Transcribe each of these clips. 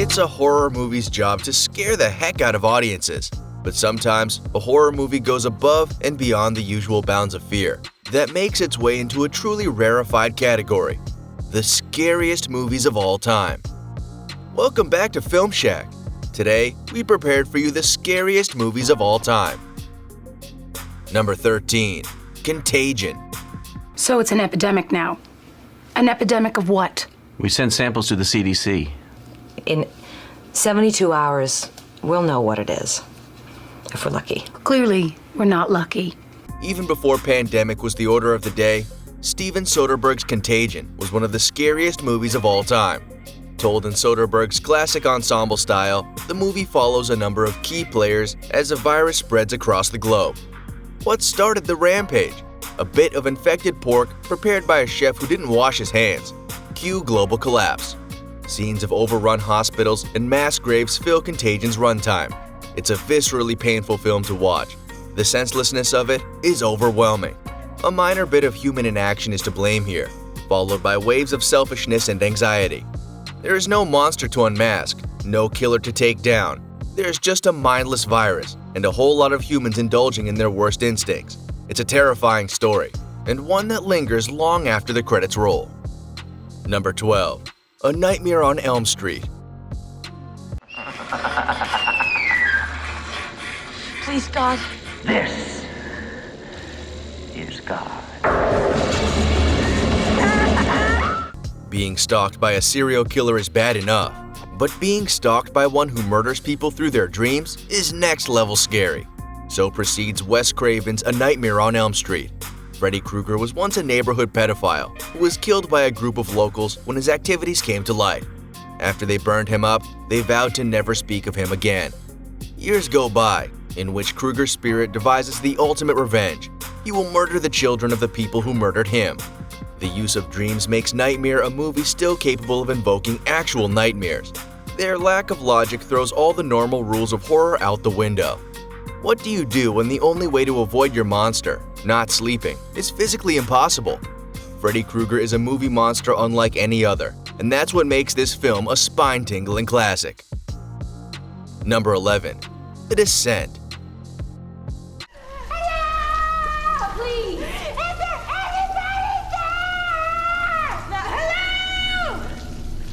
It's a horror movie's job to scare the heck out of audiences, but sometimes a horror movie goes above and beyond the usual bounds of fear. That makes its way into a truly rarefied category, the scariest movies of all time. Welcome back to FilmShack. Today, we prepared for you the scariest movies of all time. Number 13. Contagion. So it's an epidemic now. An epidemic of what? We sent samples to the CDC. In 72 hours, we'll know what it is, if we're lucky. Clearly, we're not lucky. Even before pandemic was the order of the day, Steven Soderbergh's Contagion was one of the scariest movies of all time. Told in Soderbergh's classic ensemble style, the movie follows a number of key players as a virus spreads across the globe. What started the rampage? A bit of infected pork prepared by a chef who didn't wash his hands. Cue global collapse. Scenes of overrun hospitals and mass graves fill Contagion's runtime. It's a viscerally painful film to watch. The senselessness of it is overwhelming. A minor bit of human inaction is to blame here, followed by waves of selfishness and anxiety. There is no monster to unmask, no killer to take down. There's just a mindless virus and a whole lot of humans indulging in their worst instincts. It's a terrifying story, and one that lingers long after the credits roll. Number 12. A Nightmare on Elm Street. Please, God. This is God. Being stalked by a serial killer is bad enough, but being stalked by one who murders people through their dreams is next level scary. So proceeds Wes Craven's A Nightmare on Elm Street. Freddy Krueger was once a neighborhood pedophile who was killed by a group of locals when his activities came to light. After they burned him up, they vowed to never speak of him again. Years go by, in which Krueger's spirit devises the ultimate revenge. He will murder the children of the people who murdered him. The use of dreams makes Nightmare a movie still capable of invoking actual nightmares. Their lack of logic throws all the normal rules of horror out the window. What do you do when the only way to avoid your monster, not sleeping, is physically impossible? Freddy Krueger is a movie monster unlike any other, and that's what makes this film a spine-tingling classic. Number 11. The Descent. Hello! Please! Is there anybody there?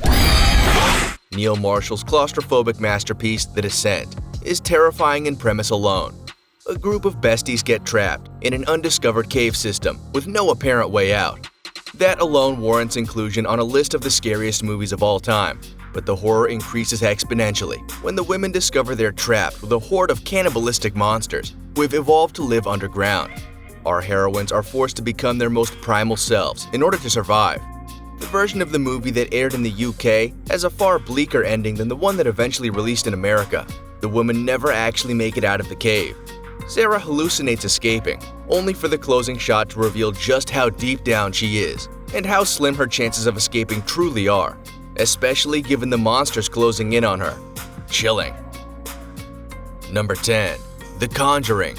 Hello! Neil Marshall's claustrophobic masterpiece, The Descent, is terrifying in premise alone. A group of besties get trapped in an undiscovered cave system with no apparent way out. That alone warrants inclusion on a list of the scariest movies of all time, but the horror increases exponentially when the women discover they're trapped with a horde of cannibalistic monsters who have evolved to live underground. Our heroines are forced to become their most primal selves in order to survive. The version of the movie that aired in the UK has a far bleaker ending than the one that eventually released in America. The women never actually make it out of the cave. Sarah hallucinates escaping, only for the closing shot to reveal just how deep down she is, and how slim her chances of escaping truly are, especially given the monsters closing in on her. Chilling. Number 10. The Conjuring.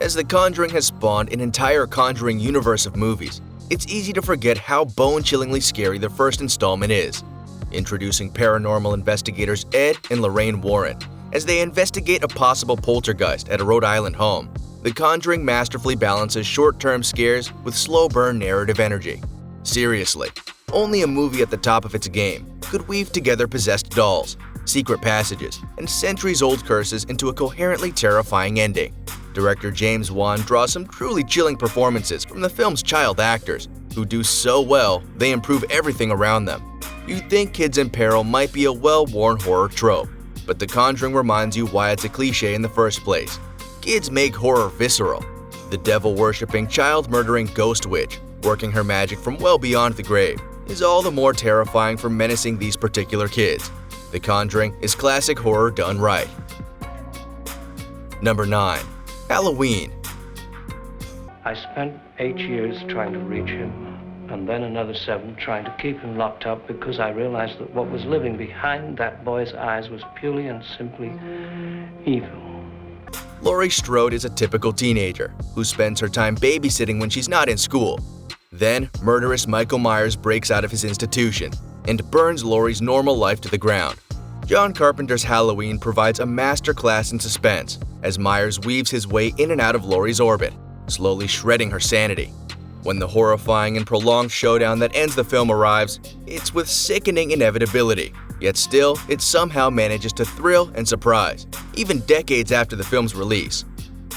As The Conjuring has spawned an entire Conjuring universe of movies, it's easy to forget how bone-chillingly scary the first installment is. Introducing paranormal investigators Ed and Lorraine Warren as they investigate a possible poltergeist at a Rhode Island home, The Conjuring masterfully balances short-term scares with slow-burn narrative energy. Seriously, only a movie at the top of its game could weave together possessed dolls, secret passages, and centuries-old curses into a coherently terrifying ending. Director James Wan draws some truly chilling performances from the film's child actors, who do so well they improve everything around them. You'd think kids in peril might be a well-worn horror trope, but The Conjuring reminds you why it's a cliche in the first place. Kids make horror visceral. The devil-worshipping, child-murdering ghost witch, working her magic from well beyond the grave, is all the more terrifying for menacing these particular kids. The Conjuring is classic horror done right. Number 9. Halloween. I spent 8 years trying to reach him, and then another 7 trying to keep him locked up because I realized that what was living behind that boy's eyes was purely and simply evil. Laurie Strode is a typical teenager who spends her time babysitting when she's not in school. Then, murderous Michael Myers breaks out of his institution and burns Laurie's normal life to the ground. John Carpenter's Halloween provides a masterclass in suspense as Myers weaves his way in and out of Laurie's orbit, slowly shredding her sanity. When the horrifying and prolonged showdown that ends the film arrives, it's with sickening inevitability, yet still, it somehow manages to thrill and surprise, even decades after the film's release.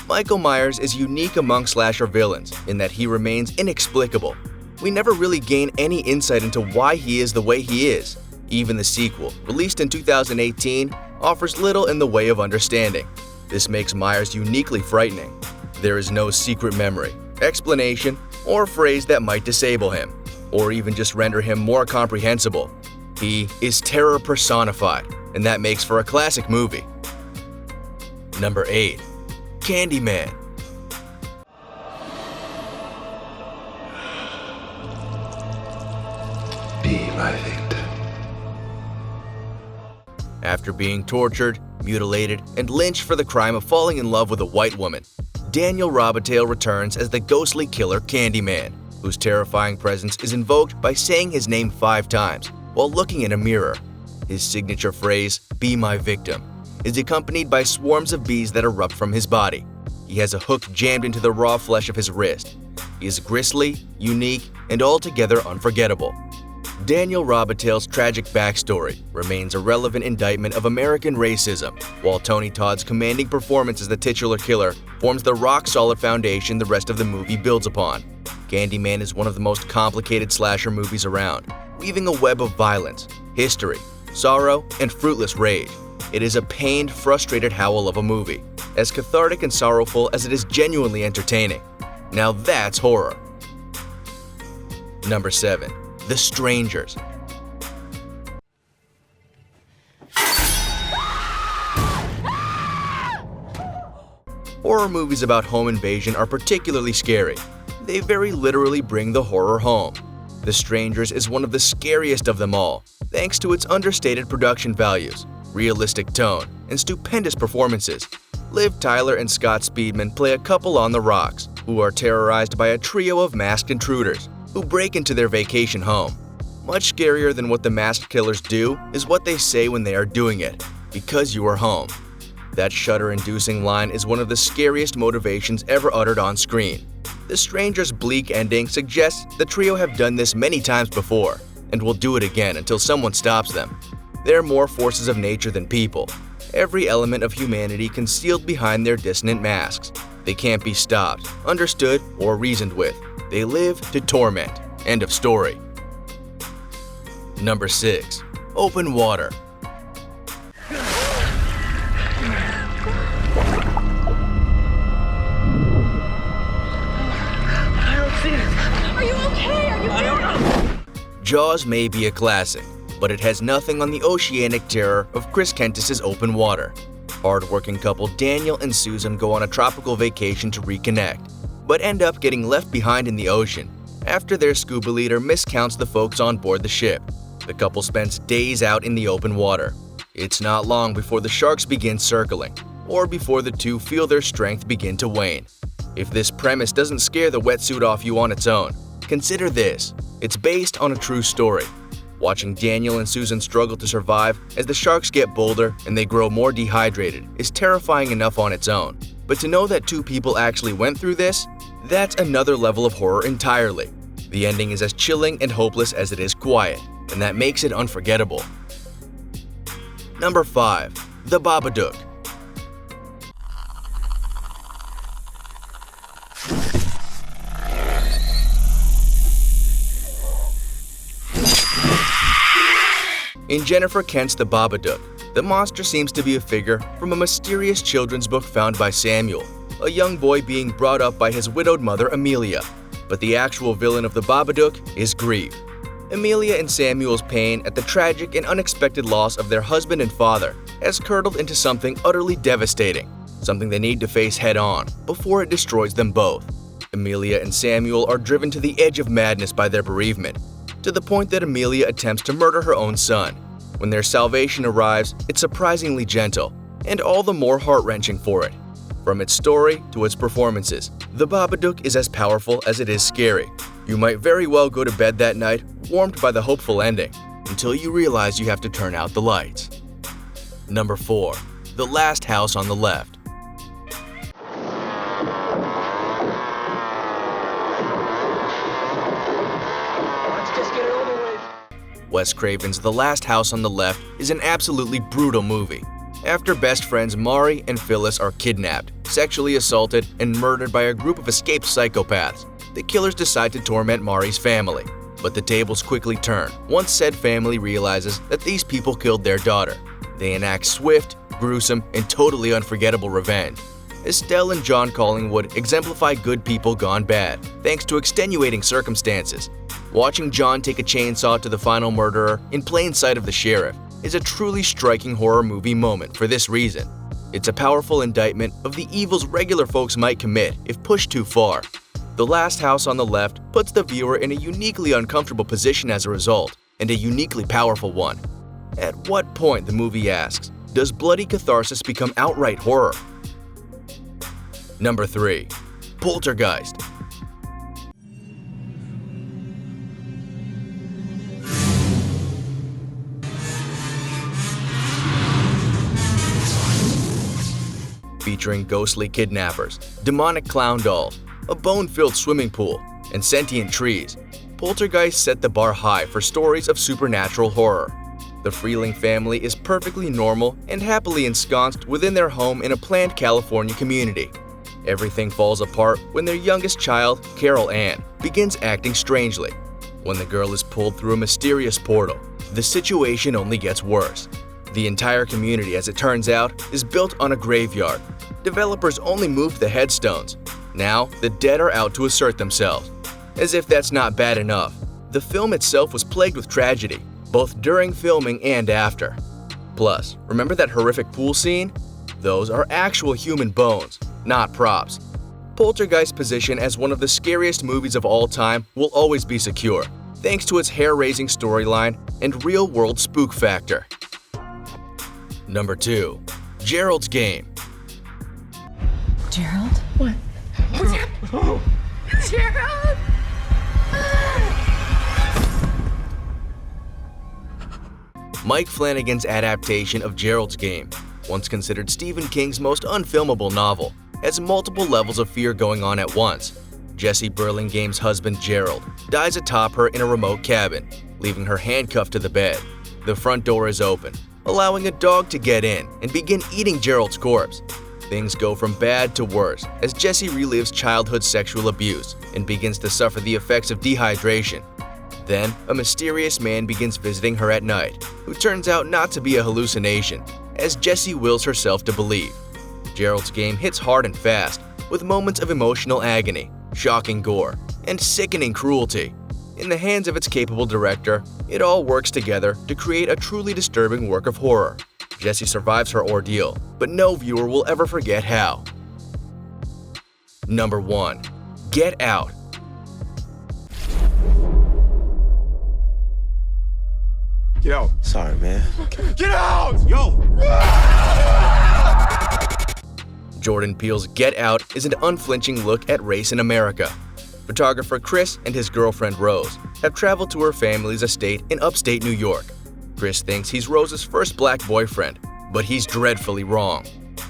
Michael Myers is unique among slasher villains in that he remains inexplicable. We never really gain any insight into why he is the way he is. Even the sequel, released in 2018, offers little in the way of understanding. This makes Myers uniquely frightening. There is no secret memory, explanation, or phrase that might disable him, or even just render him more comprehensible. He is terror personified, and that makes for a classic movie. Number 8. CANDYMAN. Be my victim. After being tortured, mutilated, and lynched for the crime of falling in love with a white woman, Daniel Robitaille returns as the ghostly killer CANDYMAN, whose terrifying presence is invoked by saying his name 5 times while looking in a mirror. His signature phrase, "Be my victim," is accompanied by swarms of bees that erupt from his body. He has a hook jammed into the raw flesh of his wrist. He is grisly, unique, and altogether unforgettable. Daniel Robitaille's tragic backstory remains a relevant indictment of American racism, while Tony Todd's commanding performance as the titular killer forms the rock-solid foundation the rest of the movie builds upon. CANDYMAN is one of the most complicated slasher movies around, weaving a web of violence, history, sorrow, and fruitless rage. It is a pained, frustrated howl of a movie, as cathartic and sorrowful as it is genuinely entertaining. Now that's horror. Number 7. The Strangers. Horror movies about home invasion are particularly scary. They very literally bring the horror home. The Strangers is one of the scariest of them all, thanks to its understated production values, realistic tone, and stupendous performances. Liv Tyler and Scott Speedman play a couple on the rocks, who are terrorized by a trio of masked intruders, who break into their vacation home. Much scarier than what the masked killers do is what they say when they are doing it, "because you are home." That shudder-inducing line is one of the scariest motivations ever uttered on screen. The Strangers' bleak ending suggests the trio have done this many times before, and will do it again until someone stops them. They're more forces of nature than people, every element of humanity concealed behind their dissonant masks. They can't be stopped, understood, or reasoned with. They live to torment. End of story. Number 6. Open Water. Are you okay? Are you okay? Jaws may be a classic, but it has nothing on the oceanic terror of Chris Kentis's Open Water. Hard-working couple Daniel and Susan go on a tropical vacation to reconnect, but end up getting left behind in the ocean after their scuba leader miscounts the folks on board the ship. The couple spends days out in the open water. It's not long before the sharks begin circling, or before the two feel their strength begin to wane. If this premise doesn't scare the wetsuit off you on its own, consider this. It's based on a true story. Watching Daniel and Susan struggle to survive as the sharks get bolder and they grow more dehydrated is terrifying enough on its own. But to know that 2 people actually went through this, that's another level of horror entirely. The ending is as chilling and hopeless as it is quiet, and that makes it unforgettable. Number 5. The Babadook. In Jennifer Kent's The Babadook, the monster seems to be a figure from a mysterious children's book found by Samuel, a young boy being brought up by his widowed mother Amelia. But the actual villain of The Babadook is grief. Amelia and Samuel's pain at the tragic and unexpected loss of their husband and father has curdled into something utterly devastating, something they need to face head-on before it destroys them both. Amelia and Samuel are driven to the edge of madness by their bereavement, to the point that Amelia attempts to murder her own son. When their salvation arrives, it's surprisingly gentle, and all the more heart-wrenching for it. From its story to its performances, The Babadook is as powerful as it is scary. You might very well go to bed that night warmed by the hopeful ending, until you realize you have to turn out the lights. Number 4. The Last House on the Left. Wes Craven's The Last House on the Left is an absolutely brutal movie. After best friends Mari and Phyllis are kidnapped, sexually assaulted, and murdered by a group of escaped psychopaths, the killers decide to torment Mari's family. But the tables quickly turn once said family realizes that these people killed their daughter. They enact swift, gruesome, and totally unforgettable revenge. Estelle and John Collingwood exemplify good people gone bad, thanks to extenuating circumstances. Watching John take a chainsaw to the final murderer in plain sight of the sheriff is a truly striking horror movie moment for this reason. It's a powerful indictment of the evils regular folks might commit if pushed too far. The Last House on the Left puts the viewer in a uniquely uncomfortable position as a result, and a uniquely powerful one. At what point, the movie asks, does bloody catharsis become outright horror? Number 3. Poltergeist. Featuring ghostly kidnappers, demonic clown dolls, a bone-filled swimming pool, and sentient trees, Poltergeist set the bar high for stories of supernatural horror. The Freeling family is perfectly normal and happily ensconced within their home in a planned California community. Everything falls apart when their youngest child, Carol Ann, begins acting strangely. When the girl is pulled through a mysterious portal, the situation only gets worse. The entire community, as it turns out, is built on a graveyard. Developers only moved the headstones. Now, the dead are out to assert themselves. As if that's not bad enough, the film itself was plagued with tragedy, both during filming and after. Plus, remember that horrific pool scene? Those are actual human bones, not props. Poltergeist's position as one of the scariest movies of all time will always be secure, thanks to its hair-raising storyline and real-world spook factor. Number 2. Gerald's Game. Gerald? What? What's happening? Gerald? Mike Flanagan's adaptation of Gerald's Game, once considered Stephen King's most unfilmable novel, has multiple levels of fear going on at once. Jesse Burlingame's husband Gerald dies atop her in a remote cabin, leaving her handcuffed to the bed. The front door is open, allowing a dog to get in and begin eating Gerald's corpse. Things go from bad to worse as Jesse relives childhood sexual abuse and begins to suffer the effects of dehydration. Then, a mysterious man begins visiting her at night, who turns out not to be a hallucination, as Jesse wills herself to believe. Gerald's Game hits hard and fast, with moments of emotional agony, shocking gore, and sickening cruelty. In the hands of its capable director, it all works together to create a truly disturbing work of horror. Jesse survives her ordeal, but no viewer will ever forget how. Number 1. Get Out. Get out. Sorry, man. Get out! Yo! Jordan Peele's Get Out is an unflinching look at race in America. Photographer Chris and his girlfriend Rose have traveled to her family's estate in upstate New York. Chris thinks he's Rose's first black boyfriend, but he's dreadfully wrong.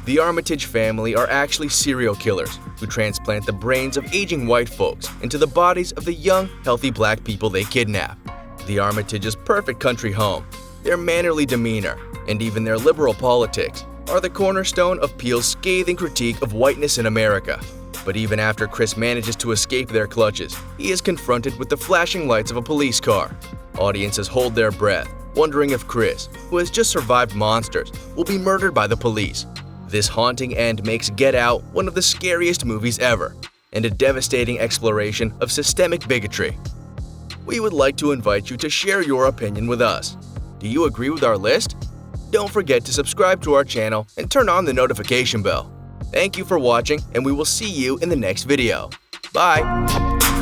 The Armitage family are actually serial killers who transplant the brains of aging white folks into the bodies of the young, healthy black people they kidnap. The Armitage's perfect country home, their mannerly demeanor, and even their liberal politics are the cornerstone of Peele's scathing critique of whiteness in America. But even after Chris manages to escape their clutches, he is confronted with the flashing lights of a police car. Audiences hold their breath, wondering if Chris, who has just survived monsters, will be murdered by the police. This haunting end makes Get Out one of the scariest movies ever, and a devastating exploration of systemic bigotry. We would like to invite you to share your opinion with us. Do you agree with our list? Don't forget to subscribe to our channel and turn on the notification bell. Thank you for watching, and we will see you in the next video. Bye!